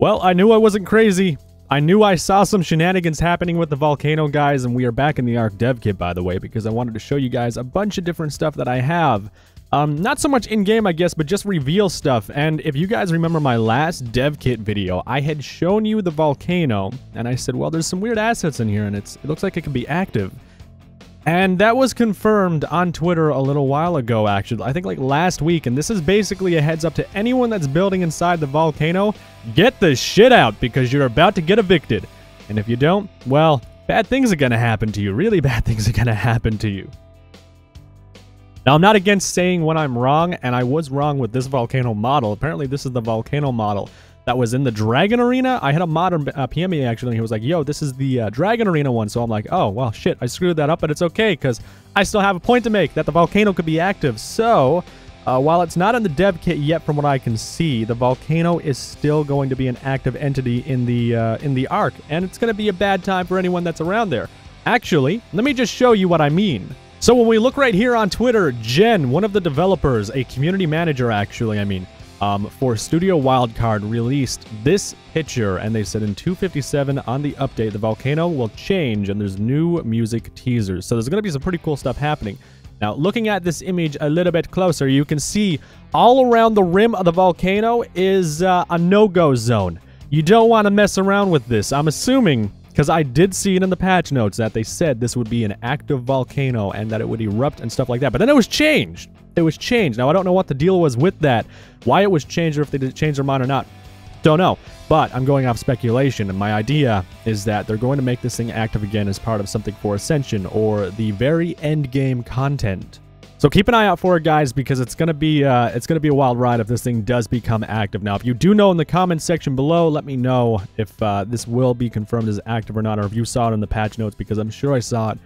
Well, I knew I wasn't crazy. I knew I saw some shenanigans happening with the volcano, guys, and we are back in the ARK dev kit, by the way, because I wanted to show you guys a bunch of different stuff that I have. Not so much in-game, I guess, but just reveal stuff. And if you guys remember my last dev kit video, I had shown you the volcano, and I said, well, there's some weird assets in here, and it looks like it could be active. And that was confirmed on Twitter a little while ago, actually. I think like last week, and this is basically a heads up to anyone that's building inside the volcano. Get the shit out, because you're about to get evicted. And if you don't, well, bad things are gonna happen to you. Really bad things are gonna happen to you. Now, I'm not against saying when I'm wrong, and I was wrong with this volcano model. Apparently, this is the volcano model that was in the Dragon Arena. I had a modern PM me, actually, and he was like, yo, this is the Dragon Arena one. So I'm like, oh, well, shit, I screwed that up, but it's okay, because I still have a point to make, that the volcano could be active. So, while it's not in the dev kit yet, from what I can see, the volcano is still going to be an active entity in the ARK, and it's going to be a bad time for anyone that's around there. Actually, let me just show you what I mean. So when we look right here on Twitter, Jen, one of the developers, a community manager actually, for Studio Wildcard, released this picture, and they said in 257 on the update, the volcano will change, and there's new music teasers. So there's going to be some pretty cool stuff happening. Now, looking at this image a little bit closer, you can see all around the rim of the volcano is a no-go zone. You don't want to mess around with this. I'm assuming, because I did see it in the patch notes, that they said this would be an active volcano and that it would erupt and stuff like that. But then it was changed. It was changed. Now, I don't know what the deal was with that, why it was changed, or if they did change their mind or not. Don't know. But I'm going off speculation, and my idea is that they're going to make this thing active again as part of something for Ascension or the very end game content. So keep an eye out for it, guys, because it's gonna be a wild ride if this thing does become active. Now, if you do know in the comments section below, let me know if this will be confirmed as active or not, or if you saw it in the patch notes, because I'm sure I saw it.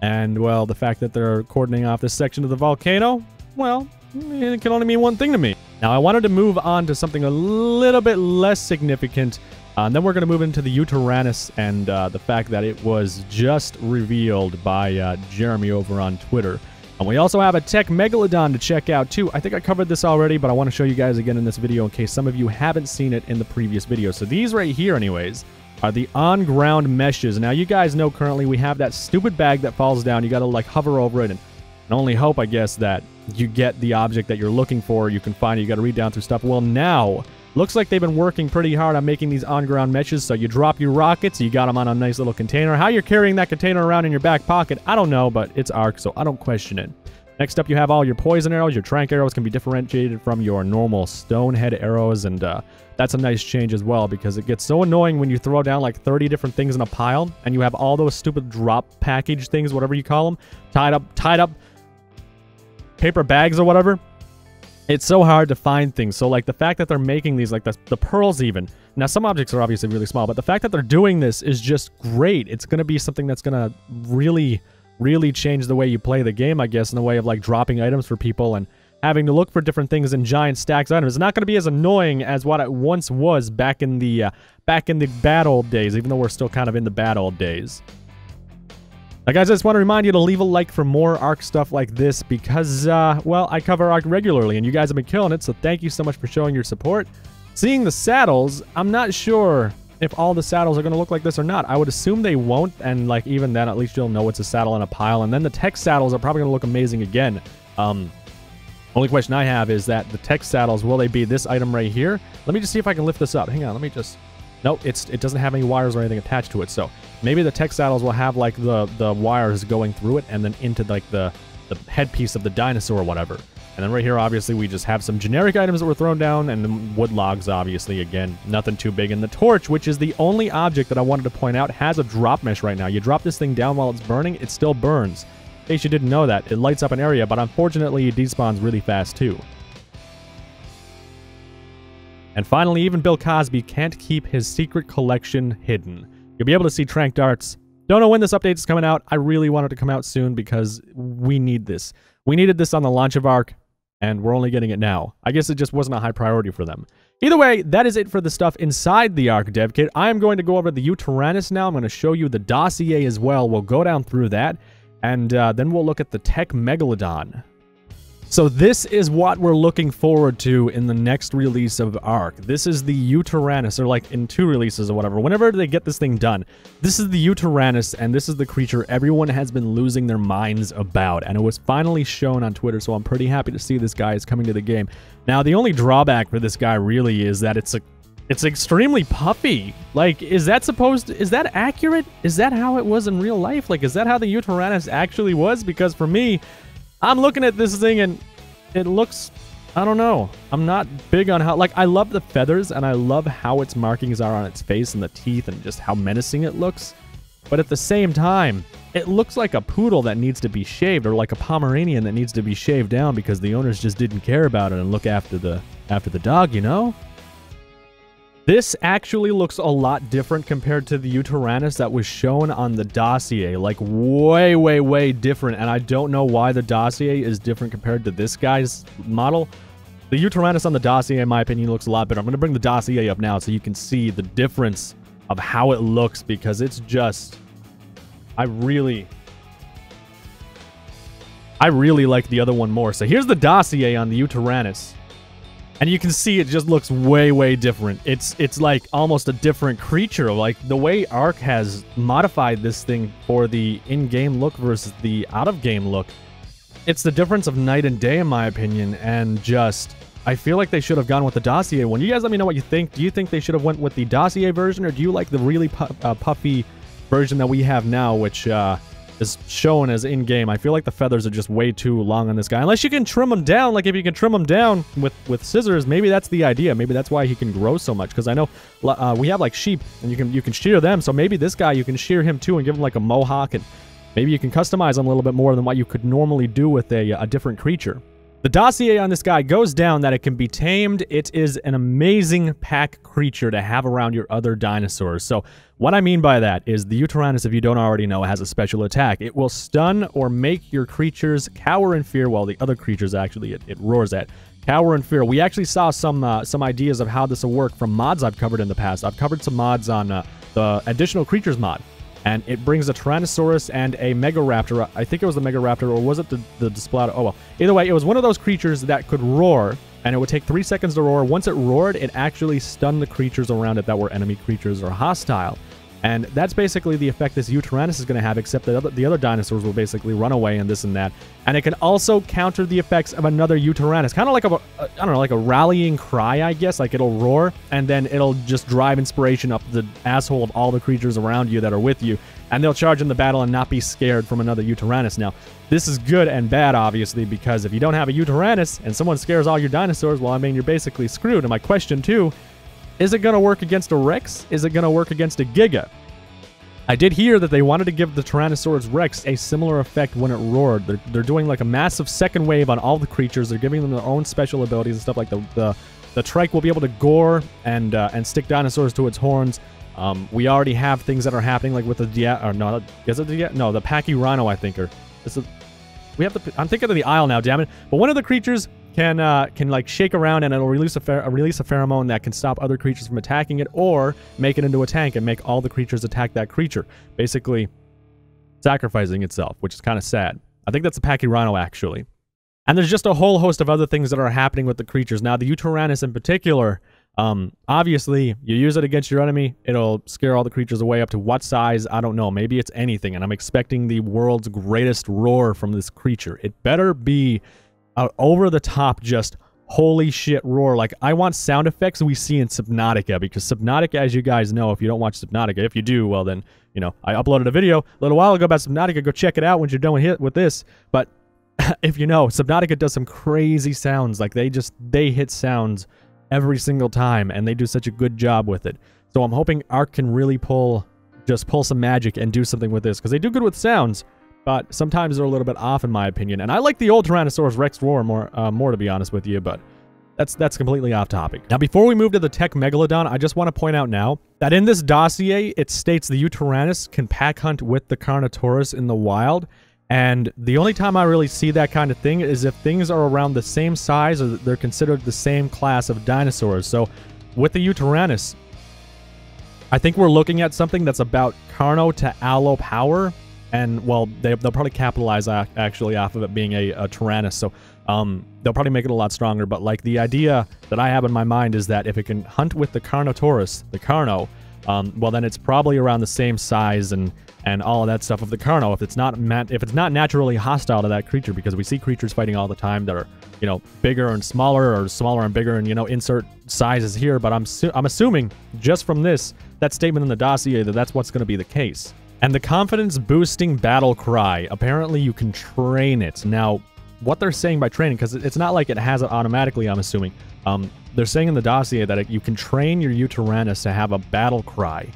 And, well, the fact that they're cordoning off this section of the volcano, well, it can only mean one thing to me. Now, I wanted to move on to something a little bit less significant, and then we're going to move into the Yutyrannus and the fact that it was just revealed by Jeremy over on Twitter. And we also have a TEK Megalodon to check out, too. I think I covered this already, but I want to show you guys again in this video in case some of you haven't seen it in the previous video. So these right here, anyways, are the on-ground meshes. Now, you guys know currently we have that stupid bag that falls down. You got to, like, hover over it and only hope, I guess, that you get the object that you're looking for. You can find it. You got to read down through stuff. Well, now, looks like they've been working pretty hard on making these on-ground meshes. So you drop your rockets, you got them on a nice little container. How you're carrying that container around in your back pocket, I don't know, but it's ARK, so I don't question it. Next up, you have all your poison arrows. Your trank arrows can be differentiated from your normal stonehead arrows, and that's a nice change as well, because it gets so annoying when you throw down like 30 different things in a pile, and you have all those stupid drop package things, whatever you call them, tied up paper bags or whatever. It's so hard to find things. So like the fact that they're making these, like the pearls even. Now, some objects are obviously really small, but the fact that they're doing this is just great. It's going to be something that's going to really change the way you play the game, I guess, in the way of like dropping items for people and having to look for different things in giant stacks of items. It's not going to be as annoying as what it once was back in the bad old days, even though we're still kind of in the bad old days. Now, guys, I just want to remind you to leave a like for more ARK stuff like this because, well, I cover ARK regularly, and you guys have been killing it, so thank you so much for showing your support. Seeing the saddles, I'm not sure if all the saddles are going to look like this or not. I would assume they won't, and, like, even then, at least you'll know it's a saddle in a pile, and then the TEK saddles are probably going to look amazing again. Only question I have is that the TEK saddles, will they be this item right here? Let me just see if I can lift this up. Hang on, let me just... Nope, it doesn't have any wires or anything attached to it, so maybe the TEK saddles will have like the wires going through it and then into like the headpiece of the dinosaur or whatever. And then right here, obviously, we just have some generic items that were thrown down, and the wood logs, obviously, again, nothing too big. And the torch, which is the only object that I wanted to point out, has a drop mesh right now. You drop this thing down while it's burning, it still burns. In case you didn't know that, it lights up an area, but unfortunately, it despawns really fast too. And finally, even Bill Cosby can't keep his secret collection hidden. You'll be able to see trank darts. Don't know when this update is coming out. I really want it to come out soon because we need this. We needed this on the launch of ARK, and we're only getting it now. I guess it just wasn't a high priority for them. Either way, that is it for the stuff inside the ARK dev kit. I am going to go over the Yutyrannus now. I'm going to show you the dossier as well. We'll go down through that, and then we'll look at the TEK Megalodon. So this is what we're looking forward to in the next release of ARK. This is the Yutyrannus, or like in 2 releases or whatever. Whenever they get this thing done, this is the Yutyrannus, and this is the creature everyone has been losing their minds about. And it was finally shown on Twitter, so I'm pretty happy to see this guy is coming to the game. Now, the only drawback for this guy really is that it's extremely puffy. Like, is that accurate? Is that how it was in real life? Like, is that how the Yutyrannus actually was? Because for me, I'm looking at this thing and it looks, I don't know. I'm not big on how, like, I love the feathers and I love how its markings are on its face and the teeth and just how menacing it looks. But at the same time, it looks like a poodle that needs to be shaved, or like a Pomeranian that needs to be shaved down because the owners just didn't care about it and look after the dog, you know? This actually looks a lot different compared to the Yutyrannus that was shown on the dossier. Like, way, way, way different. And I don't know why the dossier is different compared to this guy's model. The Yutyrannus on the dossier, in my opinion, looks a lot better. I'm going to bring the dossier up now so you can see the difference of how it looks, because it's just... I really like the other one more. So here's the dossier on the Yutyrannus. And you can see it just looks way, way different. It's like almost a different creature. Like, the way ARK has modified this thing for the in-game look versus the out-of-game look, it's the difference of night and day, in my opinion. And just, I feel like they should have gone with the dossier one. You guys let me know what you think. Do you think they should have went with the dossier version, or do you like the really puffy version that we have now, which is shown as in-game? I feel like the feathers are just way too long on this guy. Unless you can trim them down. Like, if you can trim them down with scissors, maybe that's the idea. Maybe that's why he can grow so much. Because I know we have, like, sheep, and you can shear them. So maybe this guy, you can shear him too and give him, like, a mohawk. And maybe you can customize him a little bit more than what you could normally do with a different creature. The dossier on this guy goes down that it can be tamed. It is an amazing pack creature to have around your other dinosaurs. So what I mean by that is the Yutyrannus, if you don't already know, has a special attack. It will stun or make your creatures cower in fear, while the other creatures actually it roars at. Cower in fear. We actually saw some ideas of how this will work from mods I've covered in the past. I've covered some mods on the additional creatures mod. And it brings a Tyrannosaurus and a Megaraptor. I think it was the Megaraptor, or was it the Displata? Oh, well. Either way, it was one of those creatures that could roar, and it would take 3 seconds to roar. Once it roared, it actually stunned the creatures around it that were enemy creatures or hostile. And that's basically the effect this Yutyrannus is going to have, except that the other dinosaurs will basically run away and this and that. And it can also counter the effects of another Yutyrannus. Kind of like I don't know, like a rallying cry, I guess. Like, it'll roar, and then it'll just drive inspiration up the asshole of all the creatures around you that are with you. And they'll charge in the battle and not be scared from another Yutyrannus. Now, this is good and bad, obviously, because if you don't have a Yutyrannus and someone scares all your dinosaurs, well, I mean, you're basically screwed. And my question, too, is it going to work against a Rex? Is it going to work against a Giga? I did hear that they wanted to give the Tyrannosaurus Rex a similar effect when it roared. They're doing like a massive second wave on all the creatures. They're giving them their own special abilities and stuff. Like the Trike will be able to gore and stick dinosaurs to its horns. We already have things that are happening, like with the the Pachyrhino, I think, I'm thinking of the Isle now, damn it. But one of the creatures can like shake around, and it'll release a pheromone that can stop other creatures from attacking it, or make it into a tank and make all the creatures attack that creature, basically sacrificing itself, which is kind of sad. I think that's a Pachyrhino, actually. And there's just a whole host of other things that are happening with the creatures. Now, the Yutyrannus in particular, obviously, you use it against your enemy, it'll scare all the creatures away. Up to what size? I don't know. Maybe it's anything, and I'm expecting the world's greatest roar from this creature. It better be over the top, just holy shit roar. Like, I want sound effects we see in Subnautica, because Subnautica, as you guys know, if you don't watch Subnautica, if you do, well then, you know, I uploaded a video a little while ago about Subnautica. Go check it out when you're done with this. But if you know, Subnautica does some crazy sounds. Like, they hit sounds every single time, and they do such a good job with it. So I'm hoping ARK can really pull some magic and do something with this, because they do good with sounds, but sometimes they're a little bit off, in my opinion. And I like the old Tyrannosaurus Rex roar more, to be honest with you, but that's completely off topic. Now, before we move to the TEK Megalodon, I just want to point out now that in this dossier, it states the Yutyrannus can pack hunt with the Carnotaurus in the wild. And the only time I really see that kind of thing is if things are around the same size, or they're considered the same class of dinosaurs. So with the Yutyrannus, I think we're looking at something that's about Carno to Allo power. And, well, they'll probably capitalize actually off of it being a Yutyrannus, so they'll probably make it a lot stronger. But, like, the idea that I have in my mind is that if it can hunt with the Carnotaurus, the Carno, well, then it's probably around the same size and all of that stuff of the Carno. If it's not naturally hostile to that creature, because we see creatures fighting all the time that are, you know, bigger and smaller, or smaller and bigger, and, you know, insert sizes here. But I'm assuming just from that statement in the dossier that that's what's going to be the case. And the confidence boosting battle cry, apparently you can train it. Now, what they're saying by training, because it's not like it has it automatically, I'm assuming. They're saying in the dossier that you can train your Yutyrannus to have a battle cry.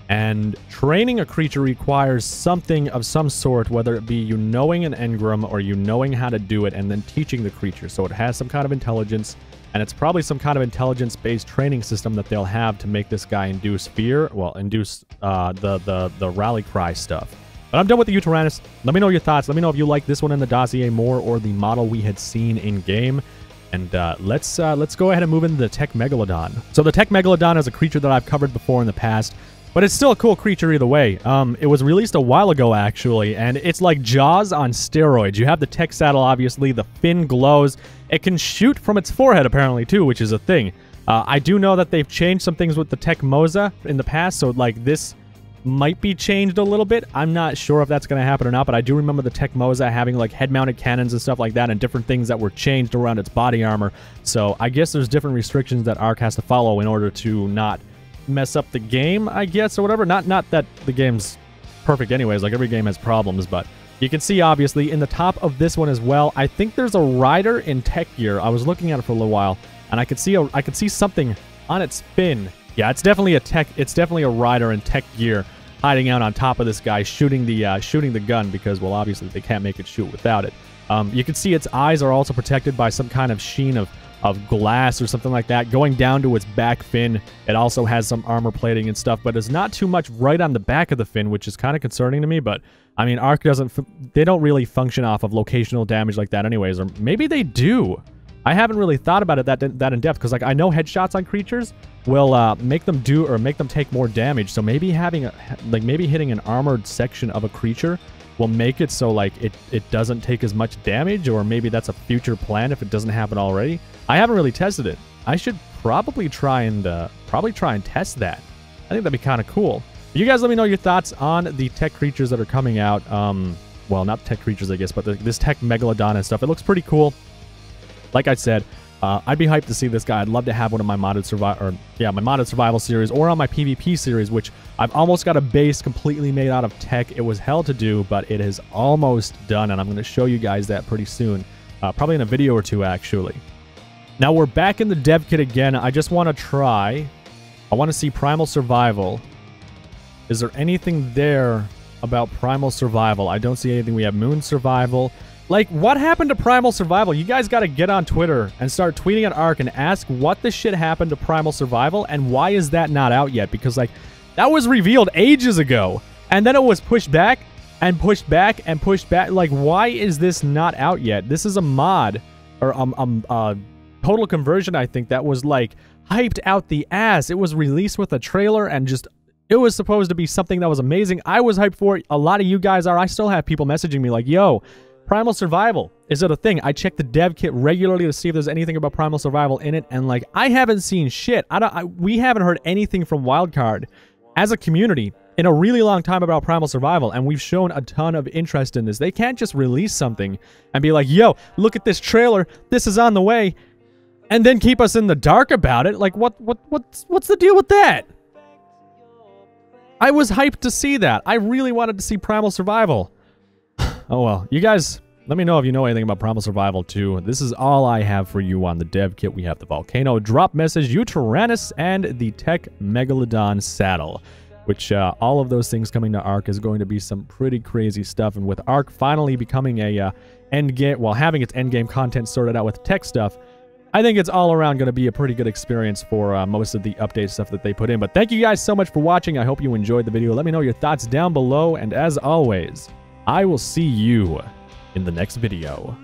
And training a creature requires something of some sort, whether it be you knowing an engram or you knowing how to do it and then teaching the creature. So it has some kind of intelligence, and it's probably some kind of intelligence-based training system that they'll have to make this guy induce fear, well, induce the rally cry stuff. But I'm done with the Yutyrannus. Let me know your thoughts. Let me know if you like this one in the dossier more or the model we had seen in-game. And let's go ahead and move into the TEK Megalodon. So the TEK Megalodon is a creature that I've covered before in the past, but it's still a cool creature either way. It was released a while ago, actually, and it's like Jaws on steroids. You have the TEK saddle, obviously. The fin glows. It can shoot from its forehead, apparently, too, which is a thing. I do know that they've changed some things with the TEK Moza in the past, so, like, this might be changed a little bit. I'm not sure if that's going to happen or not, but I do remember the TEK Moza having, like, head-mounted cannons and stuff like that, and different things that were changed around its body armor. So I guess there's different restrictions that ARK has to follow in order to not mess up the game, I guess, or whatever. Not that the game's perfect anyways, like every game has problems, but you can see obviously in the top of this one as well, I think there's a rider in tech gear. I was looking at it for a little while, and I could see something on its fin. Yeah, it's definitely a rider in tech gear hiding out on top of this guy shooting the gun, because, well, obviously they can't make it shoot without it. You can see its eyes are also protected by some kind of sheen of glass or something like that going down to its back fin. It also has some armor plating and stuff, but there's not too much right on the back of the fin, which is kind of concerning to me. But I mean, ARK they don't really function off of locational damage like that anyways, or maybe they do. I haven't really thought about it that in depth, because, like, I know headshots on creatures will make them take more damage. So maybe maybe hitting an armored section of a creature will make it so, like, it doesn't take as much damage, or maybe that's a future plan if it doesn't happen already. I haven't really tested it. I should probably try and test that. I think that'd be kind of cool. You guys let me know your thoughts on the tech creatures that are coming out. Well, not tech creatures, I guess, but this TEK Megalodon and stuff. It looks pretty cool. Like I said, I'd be hyped to see this guy. I'd love to have one in my modded survival series, or on my PvP series, which I've almost got a base completely made out of tech. It was hell to do, but it is almost done, and I'm going to show you guys that pretty soon. Probably in a video or two, actually. Now we're back in the dev kit again. I just want to try. I want to see Primal Survival. Is there anything there about Primal Survival? I don't see anything. We have Moon Survival. Like, what happened to Primal Survival? You guys got to get on Twitter and start tweeting at ARK and ask what the shit happened to Primal Survival, and why is that not out yet? Because, like, that was revealed ages ago, and then it was pushed back and pushed back and pushed back. Like, why is this not out yet? This is a mod, or total conversion, I think, that was, like, hyped out the ass. It was released with a trailer, and just, it was supposed to be something that was amazing. I was hyped for it. A lot of you guys are. I still have people messaging me like, yo, Primal Survival, is it a thing? I check the dev kit regularly to see if there's anything about Primal Survival in it, and, like, I haven't seen shit. We haven't heard anything from Wildcard as a community in a really long time about Primal Survival, and we've shown a ton of interest in this. They can't just release something and be like, yo, look at this trailer, this is on the way, and then keep us in the dark about it. Like, what's the deal with that? I was hyped to see that. I really wanted to see Primal Survival. Oh well, you guys, let me know if you know anything about Primal Survival too. This is all I have for you on the dev kit. We have the Volcano Drop Message, Yutyrannus, and the TEK Megalodon Saddle, which all of those things coming to ARK is going to be some pretty crazy stuff. And with ARK finally becoming a endgame, well, having its endgame content sorted out with tech stuff, I think it's all around going to be a pretty good experience for most of the update stuff that they put in. But thank you guys so much for watching. I hope you enjoyed the video. Let me know your thoughts down below, and as always, I will see you in the next video.